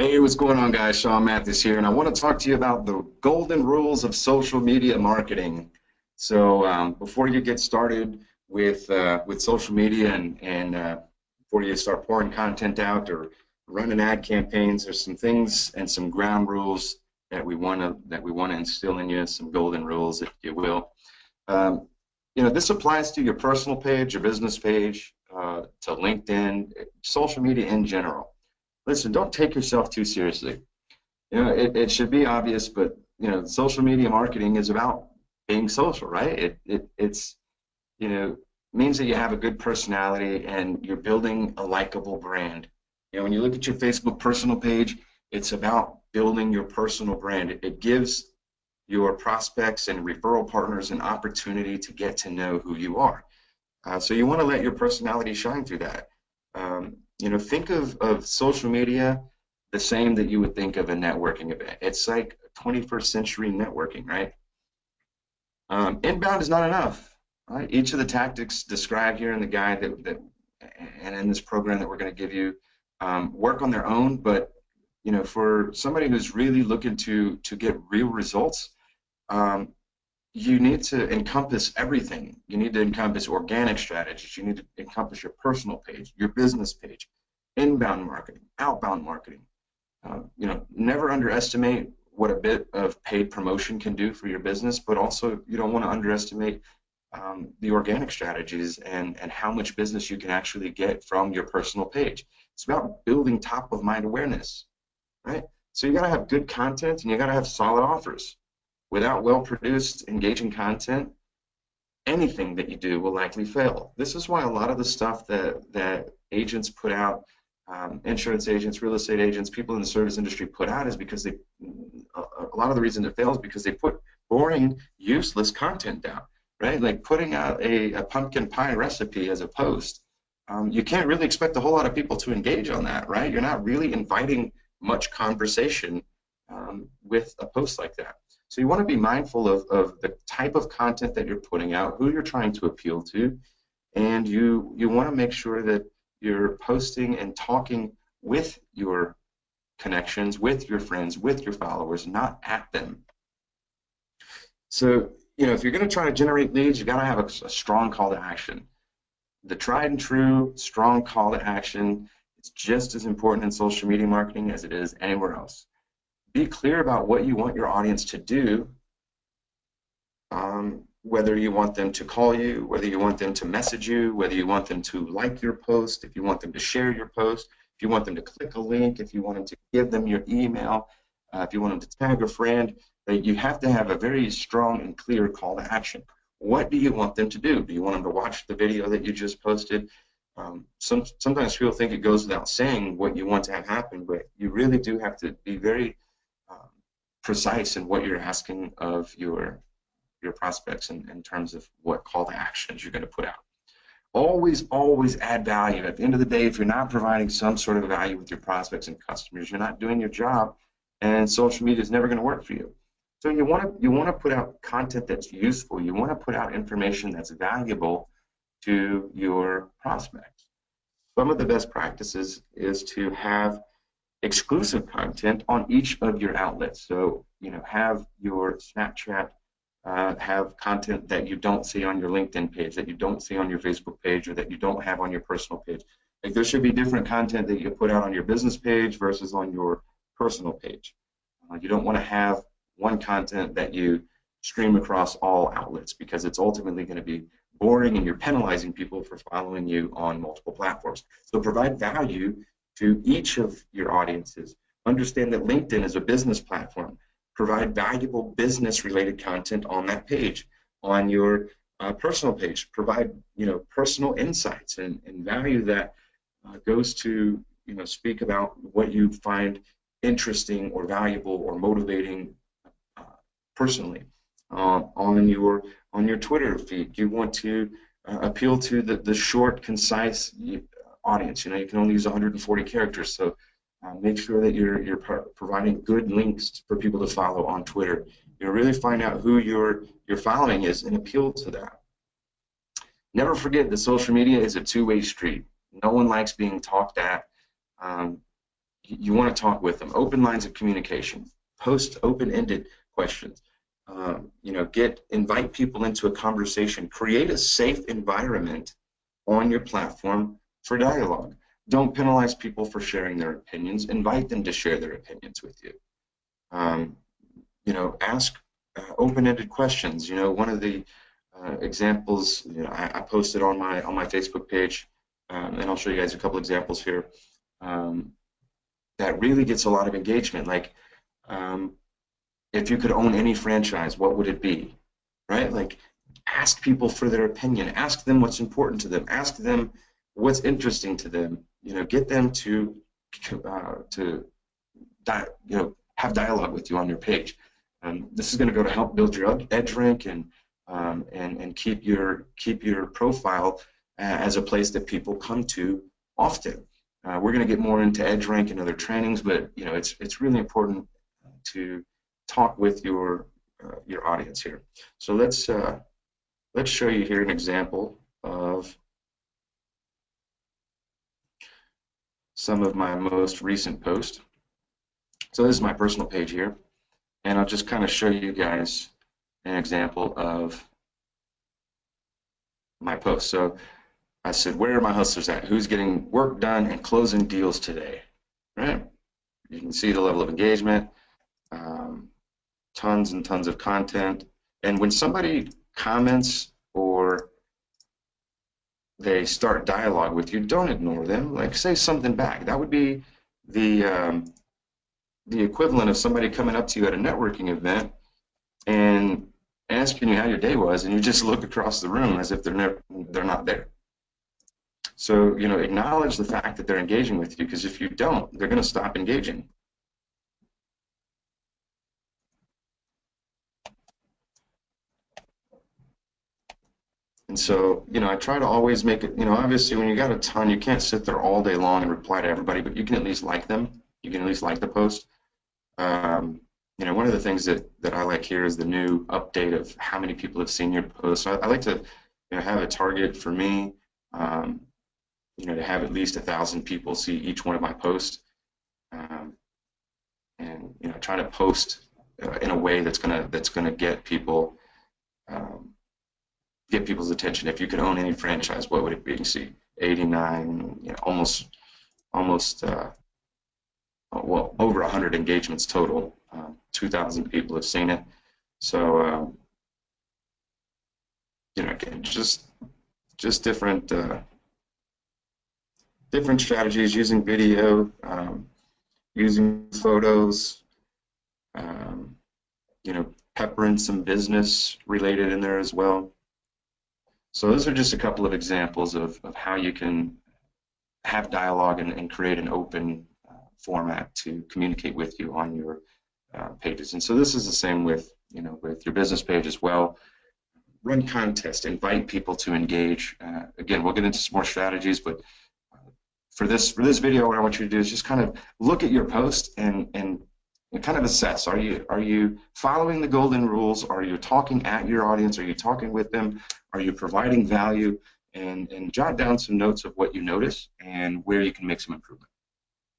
Hey, what's going on, guys? Sean Mathis here, and I want to talk to you about the golden rules of social media marketing. Before you get started with social media and before you start pouring content out or running ad campaigns, there's some things and some ground rules that we want to instill in you, some golden rules, if you will. Um, this applies to your personal page, your business page, to LinkedIn, social media in general. Listen, don't take yourself too seriously. It should be obvious, but social media marketing is about being social, right? It's you know means that you have a good personality and you're building a likable brand. When you look at your Facebook personal page, it's about building your personal brand. It gives your prospects and referral partners an opportunity to get to know who you are. So you want to let your personality shine through that. Think of social media the same that you would think of a networking event. It's like 21st century networking, right? Inbound is not enough. Right? Each of the tactics described here in the guide that and in this program that we're going to give you work on their own, but for somebody who's really looking to get real results, um, you need to encompass everything. You need to encompass organic strategies. You need to encompass your personal page, your business page, inbound marketing, outbound marketing. Never underestimate what a bit of paid promotion can do for your business, but also you don't want to underestimate the organic strategies and how much business you can actually get from your personal page. It's about building top of mind awareness, right? So you got to have good content and you got to have solid offers. Without well-produced, engaging content, anything that you do will likely fail. This is why a lot of the stuff that agents put out, insurance agents, real estate agents, people in the service industry put out is because a lot of the reason it fails is because they put boring, useless content down, right? Like putting out a pumpkin pie recipe as a post. You can't really expect a whole lot of people to engage on that, right? You're not really inviting much conversation with a post like that. So you want to be mindful of the type of content that you're putting out, who you're trying to appeal to, and you want to make sure that you're posting and talking with your connections, with your friends, with your followers, not at them. So, if you're going to try to generate leads, you got to have a strong call to action. The tried and true strong call to action is just as important in social media marketing as it is anywhere else. Be clear about what you want your audience to do, whether you want them to call you, whether you want them to message you, whether you want them to like your post, if you want them to share your post, if you want them to click a link, if you want them to give them your email, if you want them to tag a friend. You have to have a very strong and clear call to action. What do you want them to do? Do you want them to watch the video that you just posted? Sometimes people think it goes without saying what you want to have happen, but you really do have to be very precise in what you're asking of your prospects in terms of what call to actions you're going to put out. Always add value. At the end of the day, if you're not providing some sort of value with your prospects and customers, you're not doing your job, and social media is never going to work for you. So you want to put out content that's useful. You want to put out information that's valuable to your prospects. Some of the best practices is to have exclusive content on each of your outlets. So, have your Snapchat have content that you don't see on your LinkedIn page, that you don't see on your Facebook page, or that you don't have on your personal page. Like there should be different content that you put out on your business page versus on your personal page. You don't want to have one content that you stream across all outlets because it's ultimately going to be boring and you're penalizing people for following you on multiple platforms. So provide value to each of your audiences. Understand that LinkedIn is a business platform. Provide valuable business-related content on that page. On your personal page, provide personal insights and value that goes to speak about what you find interesting or valuable or motivating personally. On your Twitter feed, you want to appeal to the short, concise audience. You can only use 140 characters, so make sure that you're providing good links for people to follow on Twitter. Really find out who your following is and appeal to that. Never forget that social media is a two-way street. No one likes being talked at. you want to talk with them. Open lines of communication. Post open-ended questions. Invite people into a conversation. Create a safe environment on your platform for dialogue. Don't penalize people for sharing their opinions. Invite them to share their opinions with you. Ask open-ended questions. One of the examples I posted on my Facebook page, and I'll show you guys a couple examples here. That really gets a lot of engagement. Like, if you could own any franchise, what would it be? Right? Like, ask people for their opinion. Ask them what's important to them. Ask them what's interesting to them. Get them to have dialogue with you on your page. This is going to go to help build your edge rank and keep your profile as a place that people come to often. We're going to get more into edge rank and other trainings, but it's really important to talk with your audience here. So let's show you here an example of some of my most recent posts. So this is my personal page here, and I'll just kind of show you guys an example of my post. So I said, where are my hustlers at? Who's getting work done and closing deals today? Right? You can see the level of engagement, tons and tons of content. And when somebody comments or they start dialogue with you, don't ignore them. Like, say something back. That would be the equivalent of somebody coming up to you at a networking event and asking you how your day was, and you just look across the room as if they're not there. So, acknowledge the fact that they're engaging with you, because if you don't, they're going to stop engaging. And so, I try to always make it, obviously when you got a ton, you can't sit there all day long and reply to everybody, but you can at least like them. You can at least like the post. One of the things that I like here is the new update of how many people have seen your post. So I like to have a target for me, to have at least 1,000 people see each one of my posts, and try to post in a way that's gonna get people people's attention. If you could own any franchise, what would it be? You see 89, almost well, over 100 engagements total. 2,000 people have seen it. So, again, just different strategies, using video, using photos, pepper in some business related in there as well. So those are just a couple of examples of how you can have dialogue and create an open format to communicate with you on your pages. And so this is the same with with your business page as well. Run contests, invite people to engage. Again, we'll get into some more strategies, but for this video, what I want you to do is just kind of look at your post and kind of assess. Are you following the golden rules? Are you talking at your audience? Are you talking with them? Are you providing value? And jot down some notes of what you notice and where you can make some improvement.